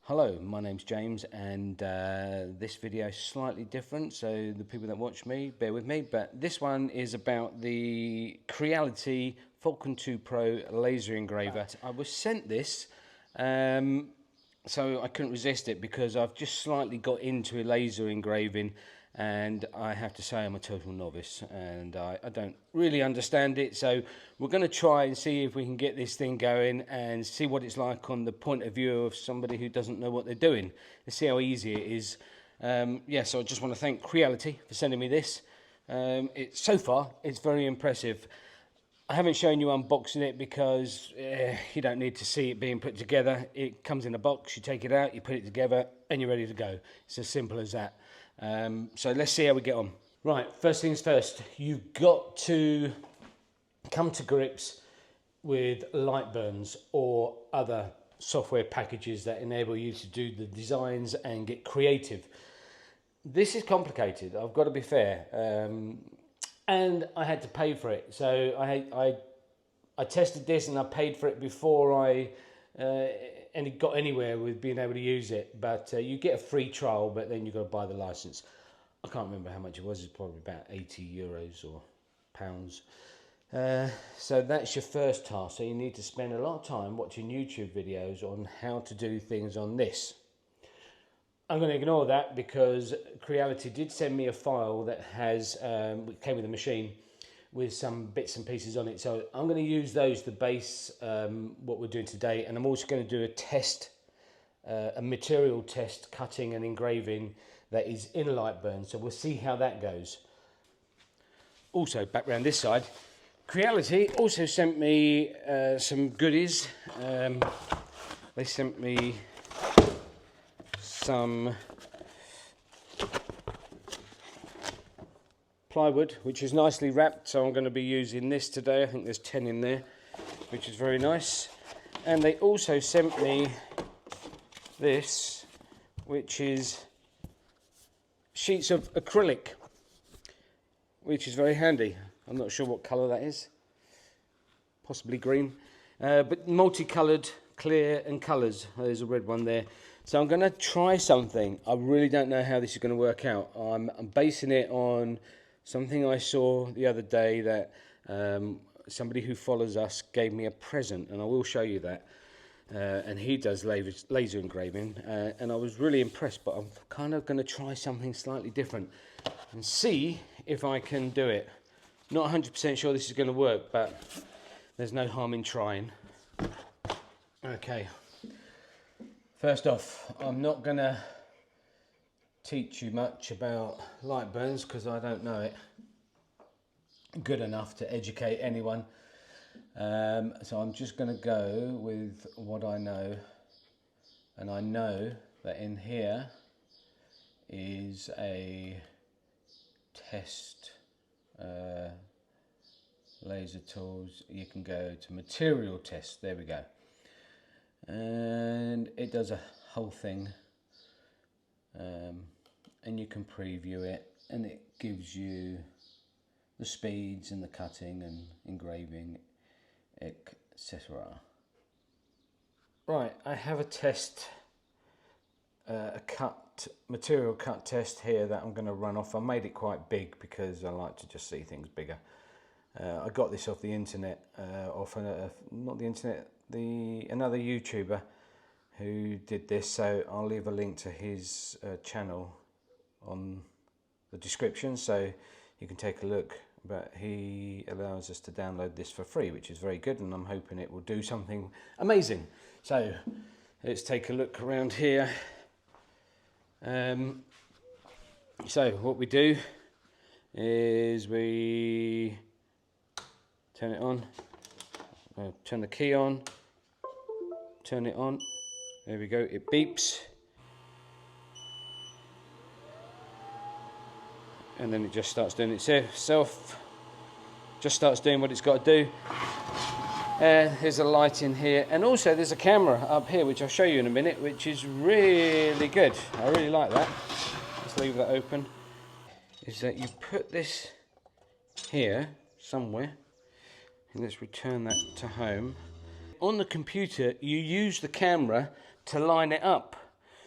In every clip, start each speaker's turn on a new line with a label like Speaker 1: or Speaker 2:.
Speaker 1: Hello, my name's James, and this video is slightly different, so the people that watch me, bear with me, but this one is about the Creality Falcon 2 Pro Laser Engraver. I was sent this, so I couldn't resist it because I've just slightly got into laser engraving, and I have to say I'm a total novice and I don't really understand it, so we're going to try and see if we can get this thing going and see what it's like on the point of view of somebody who doesn't know what they're doing. Let's see how easy it is. So I just want to thank Creality for sending me this. So far it's very impressive. I haven't shown you unboxing it because you don't need to see it being put together. It comes in a box, you take it out, you put it together and you're ready to go. It's as simple as that. So let's see how we get on. Right, first things first, you've got to come to grips with light burns or other software packages that enable you to do the designs and get creative. This is complicated, I've got to be fair, and I had to pay for it. So I tested this and I paid for it before I got anywhere with being able to use it, but you get a free trial, but then you've got to buy the license. I can't remember how much it was. It's probably about 80 euros or pounds. So that's your first task. So you need to spend a lot of time watching YouTube videos on how to do things on this. I'm going to ignore that because Creality did send me a file that has came with the machine with some bits and pieces on it, so I'm going to use those to base what we're doing today, and I'm also going to do a test, a material test, cutting and engraving that is in light burn, so we'll see how that goes. Also, back around this side, Creality also sent me some goodies. They sent me some plywood, which is nicely wrapped, so I'm going to be using this today. I think there's 10 in there, which is very nice. And they also sent me this, which is sheets of acrylic, which is very handy. I'm not sure what colour that is, possibly green, but multicoloured, clear and colours. There's a red one there. So I'm going to try something. I really don't know how this is going to work out. I'm basing it on something I saw the other day that somebody who follows us gave me a present, and I will show you that. And he does laser engraving, and I was really impressed, but I'm kind of going to try something slightly different and see if I can do it. Not 100% sure this is going to work, but there's no harm in trying. Okay, first off, I'm not going to teach you much about light burns because I don't know it good enough to educate anyone, so I'm just going to go with what I know, and I know that in here is a test laser tools. You can go to material test, there we go, and it does a whole thing. And you can preview it, and it gives you the speeds and the cutting and engraving, etc. Right, I have a test, a material cut test here that I'm going to run off. I made it quite big because I like to just see things bigger. I got this off the internet, not the internet, another YouTuber who did this, so I'll leave a link to his channel on the description so you can take a look, but he allows us to download this for free, which is very good, and I'm hoping it will do something amazing. So let's take a look around here. So what we do is we turn it on, turn the key on, turn it on. There we go, it beeps. And then it just starts doing itself, just starts doing what it's got to do. There's a light in here, and also there's a camera up here, which I'll show you in a minute, which is really good. I really like that. Let's leave that open. Is that you put this here somewhere, and let's return that to home. On the computer, you use the camera to line it up.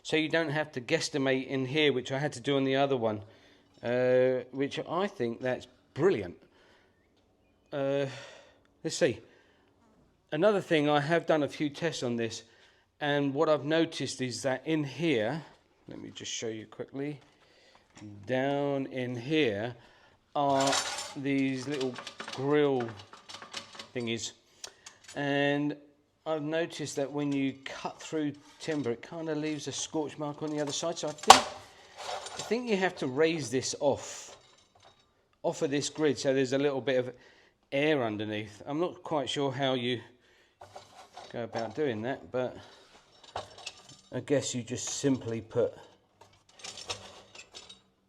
Speaker 1: so you don't have to guesstimate in here, which I had to do on the other one, which I think that's brilliant. Let's see. Another thing, I have done a few tests on this, and what I've noticed is that in here, let me just show you quickly, down in here are these little grill thingies, and I've noticed that when you cut through timber, it kind of leaves a scorch mark on the other side. So I think you have to raise this off of this grid, so there's a little bit of air underneath. I'm not quite sure how you go about doing that, but I guess you just simply put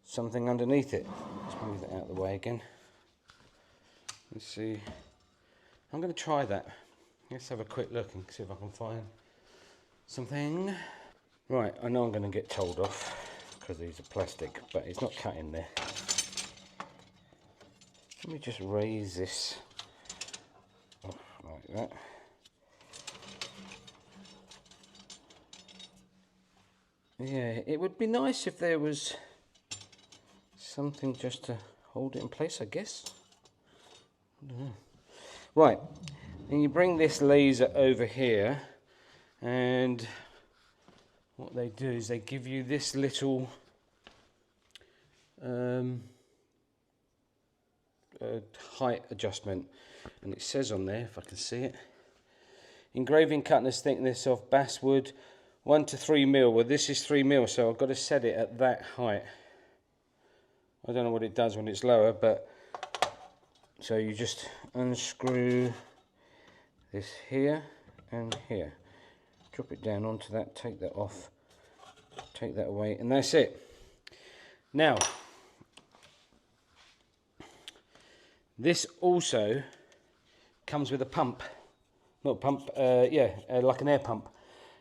Speaker 1: something underneath it. Let's move that out of the way again. Let's see. I'm going to try that. Let's have a quick look and see if I can find something. Right, I know I'm going to get told off because these are plastic, but it's not cut in there. Let me just raise this like that. Yeah, it would be nice if there was something just to hold it in place, I guess. I don't know. Right, and you bring this laser over here, and what they do is they give you this little height adjustment, and it says on there, if I can see it, engraving cutness thickness of basswood 1 to 3 mil. Well, this is 3 mil, so I've got to set it at that height. I don't know what it does when it's lower, but so you just unscrew this here and here, drop it down onto that, take that off, take that away, and that's it. Now, this also comes with a pump, not a pump, like an air pump,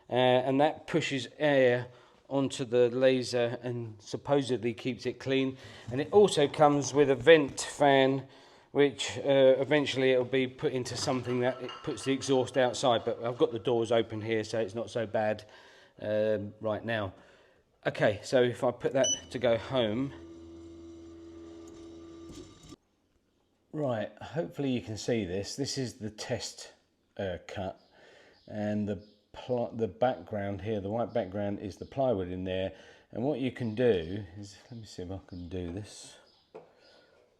Speaker 1: and that pushes air onto the laser and supposedly keeps it clean. And it also comes with a vent fan, which eventually it'll be put into something that it puts the exhaust outside, but I've got the doors open here, so it's not so bad right now. Okay, so if I put that to go home, right, hopefully you can see this. This is the test cut, and the background here, the white background, is the plywood in there. And what you can do is, let me see if I can do this.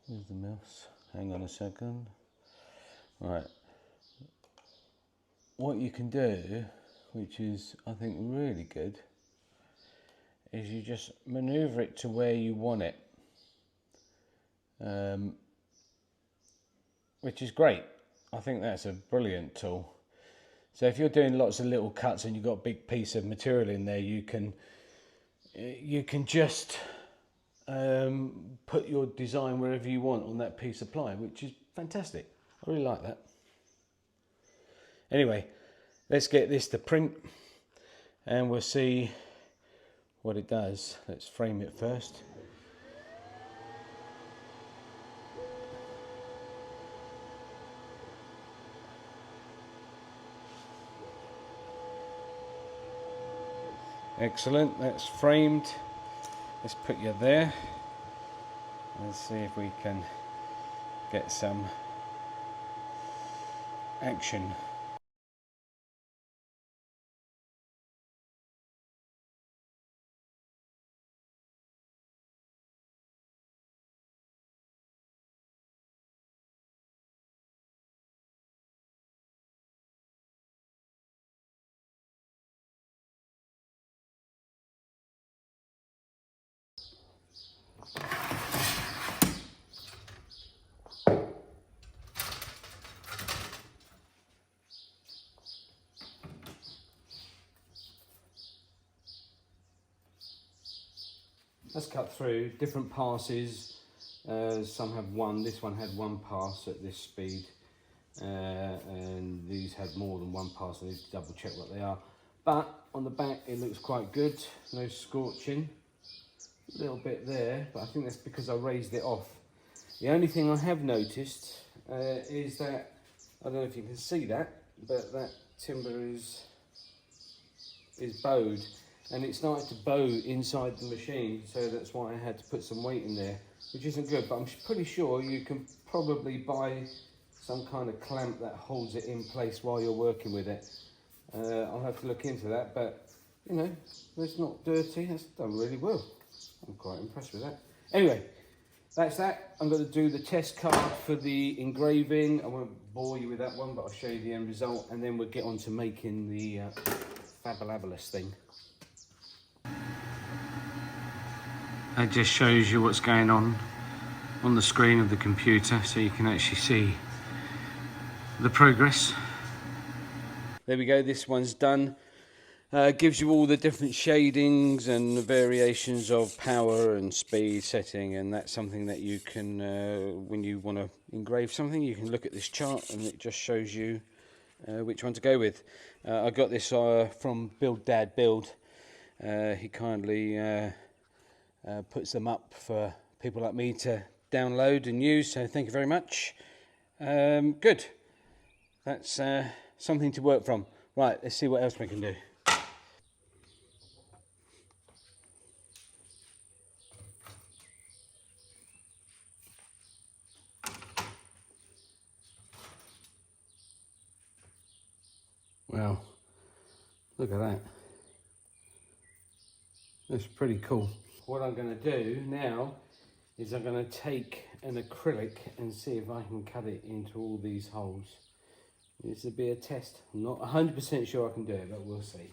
Speaker 1: Where's the mouse? Hang on a second. Right. What you can do, which is I think really good, is you just maneuver it to where you want it, which is great. I think that's a brilliant tool. So if you're doing lots of little cuts and you've got a big piece of material in there, you can just put your design wherever you want on that piece of ply, which is fantastic. I really like that. Anyway, let's get this to print and we'll see what it does. Let's frame it first. Excellent, that's framed. Let's put you there. Let's see if we can get some action. Let's cut through different passes. Some have one. This one had one pass at this speed, and these had more than one pass. I need to double check what they are. But on the back, it looks quite good. No scorching. A little bit there, but I think that's because I raised it off. The only thing I have noticed is that, I don't know if you can see that, but that timber is bowed. and it started to bow inside the machine, so that's why I had to put some weight in there, which isn't good, but I'm pretty sure you can probably buy some kind of clamp that holds it in place while you're working with it. I'll have to look into that, but you know, it's not dirty, that's done really well. I'm quite impressed with that. Anyway, that's that. I'm going to do the test card for the engraving. I won't bore you with that one, but I'll show you the end result, and then we'll get on to making the Fabulous thing. That just shows you what's going on the screen of the computer, so you can actually see the progress. There we go, this one's done. Gives you all the different shadings and the variations of power and speed setting, and that's something that you can, when you want to engrave something, you can look at this chart and it just shows you which one to go with. I got this from Build Dad Build. He kindly puts them up for people like me to download and use, so thank you very much. Good, that's something to work from. Right, let's see what else we can do. Wow, look at that. That's pretty cool. What I'm going to do now is I'm going to take an acrylic and see if I can cut it into all these holes. This will be a test. I'm not 100% sure I can do it, but we'll see.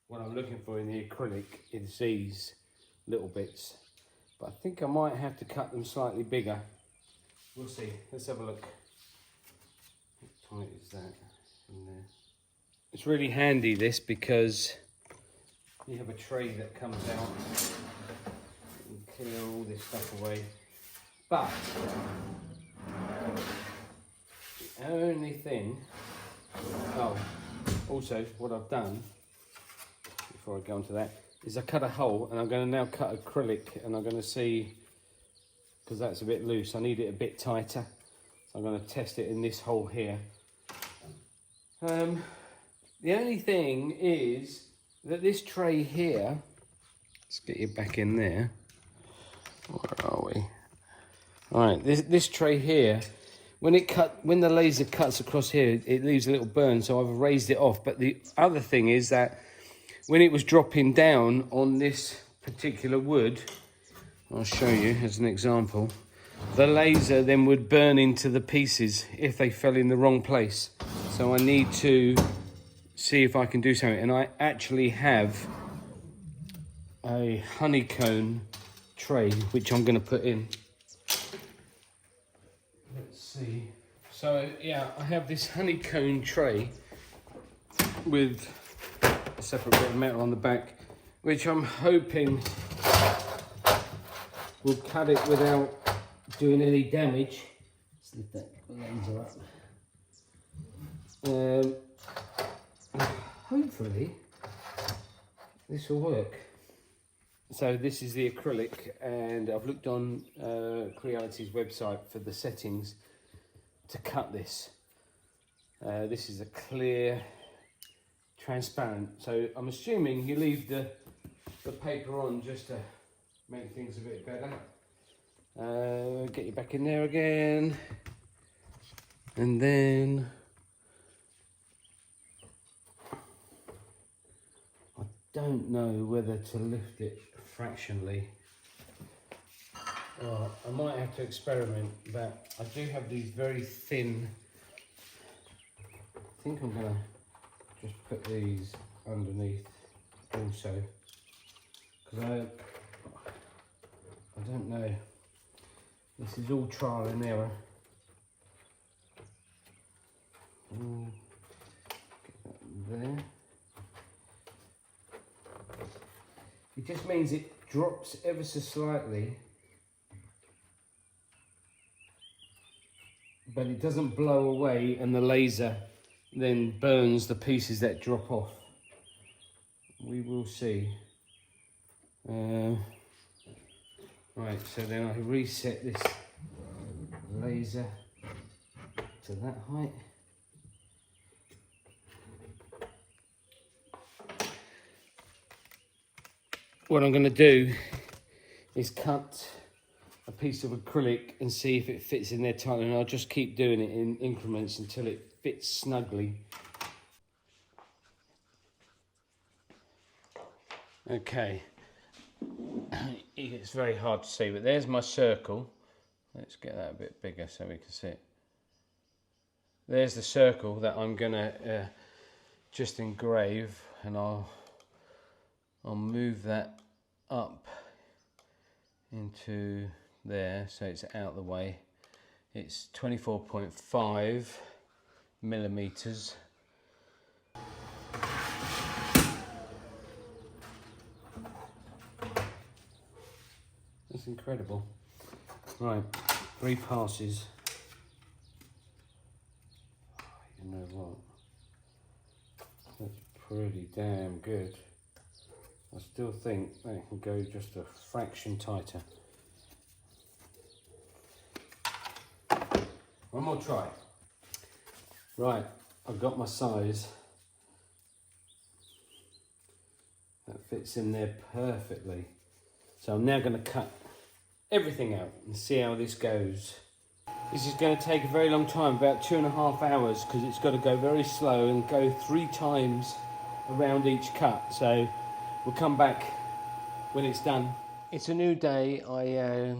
Speaker 1: What I'm looking for in the acrylic is these little bits, but I think I might have to cut them slightly bigger. We'll see. Let's have a look. How tight is that in there? It's really handy, this, because you have a tray that comes out and clear all this stuff away. But the only thing, also what I've done before I go on to that is I cut a hole, and I'm going to now cut acrylic, and I'm going to see, because that's a bit loose, I need it a bit tighter, so I'm going to test it in this hole here. The only thing is that this tray here, let's get you back in there, where are we? Alright, this tray here, when the laser cuts across here, it leaves a little burn, so I've raised it off. But the other thing is that when it was dropping down on this particular wood, I'll show you as an example, the laser then would burn into the pieces if they fell in the wrong place. So I need to see if I can do something. And I actually have a honeycomb tray, which I'm going to put in. Let's see. So yeah, I have this honeycomb tray with a separate bit of metal on the back, which I'm hoping will cut it without doing any damage. Let's lift that laser up. Hopefully this will work. So this is the acrylic, and I've looked on Creality's website for the settings to cut this. This is a clear, transparent, so I'm assuming you leave the paper on just to make things a bit better. Get you back in there again, and then I don't know whether to lift it fractionally. Well, I might have to experiment, but I do have these very thin. I think I'm gonna just put these underneath also, because I don't know. This is all trial and error. Get that there. It just means it drops ever so slightly, but it doesn't blow away, and the laser then burns the pieces that drop off. We will see. Right, so then I reset this laser to that height. what I'm going to do is cut a piece of acrylic and see if it fits in there tightly, and I'll just keep doing it in increments until it fits snugly. Okay, it's very hard to see, but there's my circle. Let's get that a bit bigger so we can see it. There's the circle that I'm gonna just engrave, and I'll move that up into there so it's out the way. It's 24.5 millimeters. That's incredible. Right, 3 passes. Oh, you know what? That's pretty damn good. I still think that can go just a fraction tighter. One more try. Right, I've got my size. That fits in there perfectly. So I'm now going to cut everything out and see how this goes. This is going to take a very long time, about 2.5 hours, because it's got to go very slow and go 3 times around each cut. So we'll come back when it's done. It's a new day. I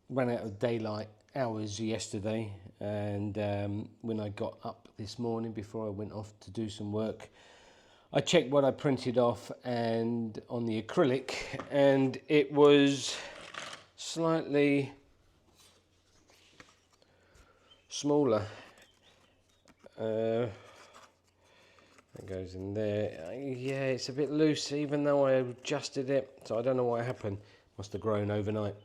Speaker 1: ran out of daylight hours yesterday, and when I got up this morning before I went off to do some work, I checked what I printed off and on the acrylic, and it was slightly smaller. That goes in there. Yeah, it's a bit loose even though I adjusted it, so I don't know what happened. Must have grown overnight.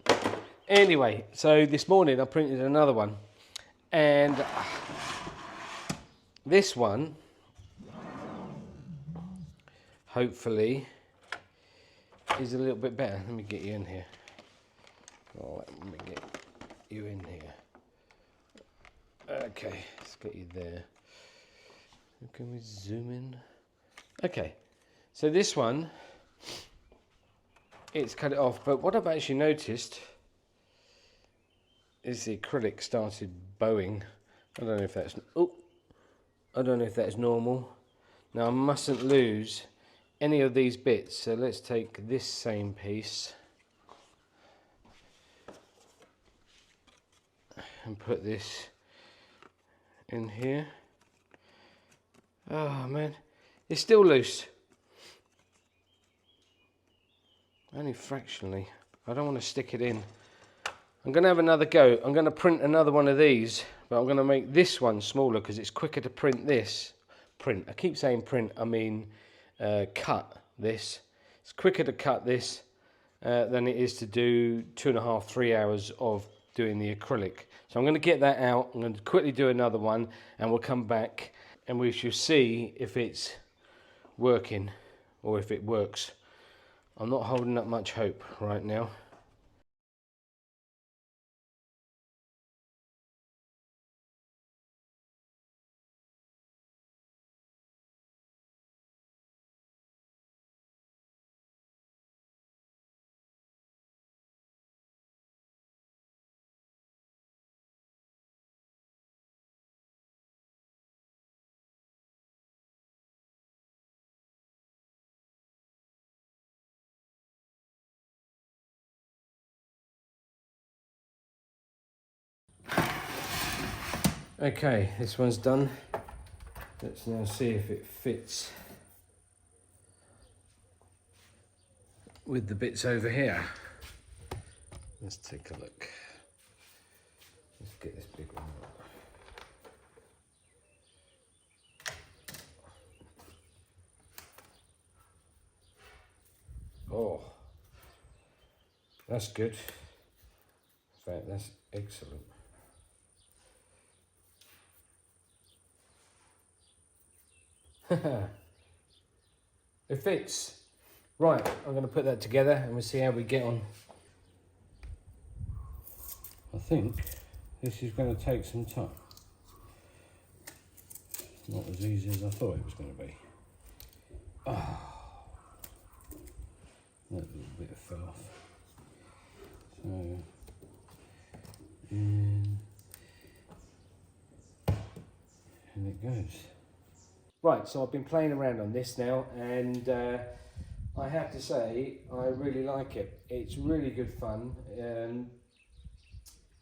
Speaker 1: Anyway, so this morning I printed another one, and this one hopefully is a little bit better. Let me get you in here. Oh, let me get you in here. Okay, let's get you there. Can we zoom in? Okay, so this one, it's cut it off, but what I've actually noticed is the acrylic started bowing. I don't know if that's normal. Now I mustn't lose any of these bits, so let's take this same piece and put this in here. Oh man, it's still loose. Only fractionally. I don't want to stick it in. I'm going to have another go. I'm going to print another one of these, but I'm going to make this one smaller because it's quicker to print this. I keep saying print, I mean cut this. It's quicker to cut this than it is to do 2.5, 3 hours of doing the acrylic. So I'm going to get that out. I'm going to quickly do another one, and we'll come back and we shall see if it's working or if it works. I'm not holding up much hope right now. Okay, this one's done. Let's now see if it fits with the bits over here. Let's take a look. Let's get this big one out. Oh, that's good. In fact, that's excellent. It fits. Right, I'm going to put that together and we'll see how we get on. I think this is going to take some time. Not as easy as I thought it was going to be. Oh, that off. So, and it goes. Right, so I've been playing around on this now, and I have to say I really like it. It's really good fun.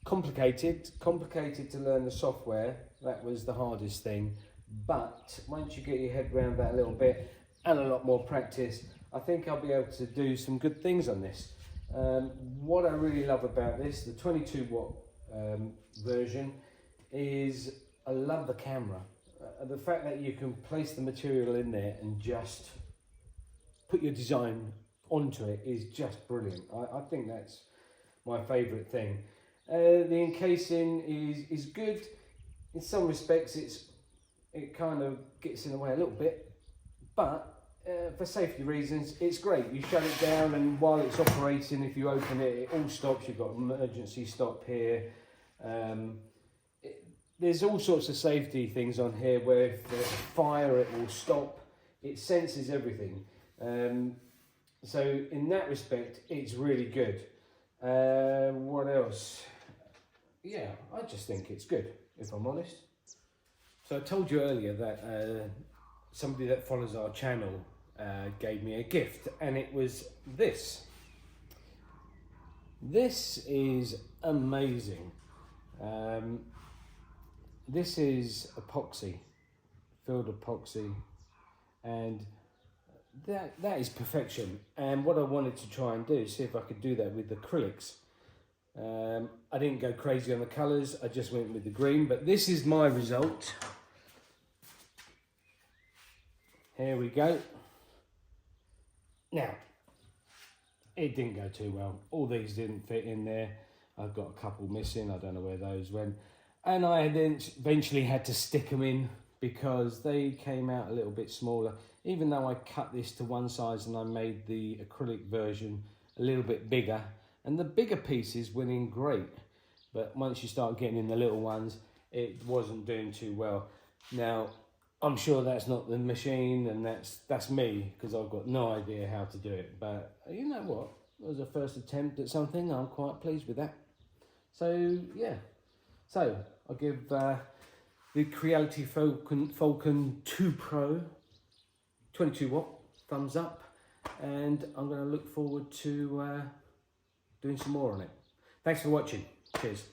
Speaker 1: Complicated to learn the software. That was the hardest thing. But once you get your head around that a little bit and a lot more practice, I think I'll be able to do some good things on this. What I really love about this, the 22 watt version, is I love the camera. The fact that you can place the material in there and just put your design onto it is just brilliant. I think that's my favourite thing. The encasing is good. In some respects it kind of gets in the way a little bit, but for safety reasons it's great. You shut it down and while it's operating, if you open it, it all stops. You've got emergency stop here. There's all sorts of safety things on here where if there's fire it will stop. It senses everything. So in that respect it's really good. What else? Yeah, I just think it's good, if I'm honest. So I told you earlier that somebody that follows our channel gave me a gift, and it was this. This is amazing. This is epoxy, filled epoxy, and that is perfection. And what I wanted to try and do is see if I could do that with acrylics. I didn't go crazy on the colours, I just went with the green, but this is my result. Here we go. Now, it didn't go too well. All these didn't fit in there. I've got a couple missing, I don't know where those went. And I then eventually had to stick them in because they came out a little bit smaller. Even though I cut this to one size and I made the acrylic version a little bit bigger, and the bigger pieces went in great. But once you start getting in the little ones, it wasn't doing too well. Now, I'm sure that's not the machine and that's me, because I've got no idea how to do it. But you know what? It was a first attempt at something. I'm quite pleased with that. So, yeah. So, I'll give the Creality Falcon 2 Pro 22 watt thumbs up, and I'm going to look forward to doing some more on it. Thanks for watching. Cheers.